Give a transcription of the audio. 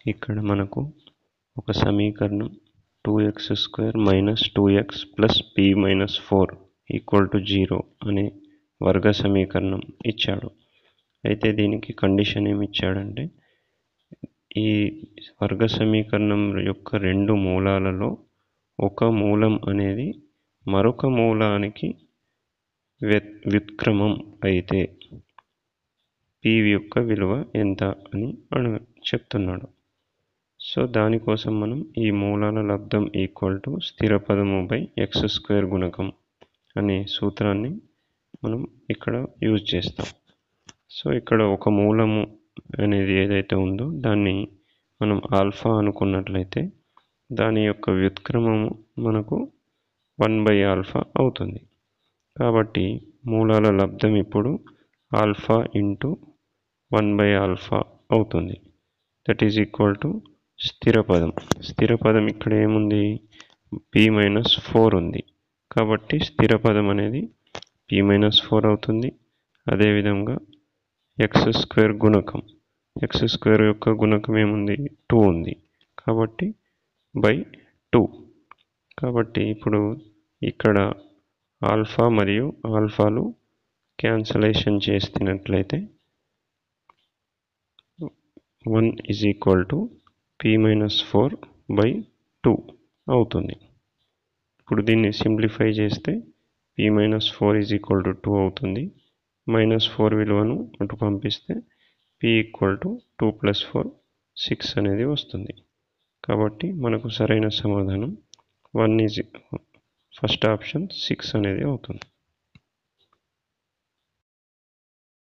ఇక్కడ మనకు ఒక సమీకరణం 2x² minus 2x plus p minus 4 equal to 0 అనే వర్గ సమీకరణం ఇచ్చాడు. అయితే దీనికి కండిషన్ ఏమి ఇచ్చాడంటే ఈ వర్గ సమీకరణం యొక్క రెండు మూలాలలో ఒక మూలం అనేది మరొక మూలానికి వ్యుత్క్రమం అయితే p యొక్క విలువ ఎంత అని చెప్తున్నాడు. సో దానికోసం మనం ఈ మూలాల లబ్దం ఈక్వల్ టు స్థిర పదము బై x² గుణకం అనే సూత్రాన్ని మనం ఇక్కడ యూజ్ చేస్తాం. సో ఇక్కడ ఒక మూలము అనేది ఏదైతే ఉందో దాన్ని మనం ఆల్ఫా అనుకున్నట్లయితే దాని యొక్క వ్యుత్క్రమము మనకు 1/ఆల్ఫా అవుతుంది. కాబట్టి మూలాల లబ్దం ఇప్పుడు ఆల్ఫా ఇంటూ 1/ఆల్ఫా అవుతుంది. దట్ ఈజ్ ఈక్వల్ టు స్థిర పదం ఇక్కడ ఏముంది, p-4 ఉంది. కాబట్టి స్థిర పదం అనేది p-4 అవుతుంది. అదేవిధంగా x² గుణకం, x² యొక్క గుణకం ఏముంది, 2 ఉంది. కాబట్టి బై 2. కాబట్టి ఇప్పుడు ఇక్కడ ఆల్ఫా మరియు ఆల్ఫాలు క్యాన్సలేషన్ చేసినట్లయితే 1 ఈజ్ ఈక్వల్ టు p-4/2 అవుతుంది. ఇప్పుడు దీన్ని సింప్లిఫై చేస్తే p-4 ఈజ్ ఈక్వల్ టు 2 అవుతుంది. -4 విలువను అటు పంపిస్తే p ఈక్వల్ టు 2 + 4 6 అనేది వస్తుంది. కాబట్టి మనకు సరైన సమాధానం ఫస్ట్ ఆప్షన్ 6 అనేది అవుతుంది.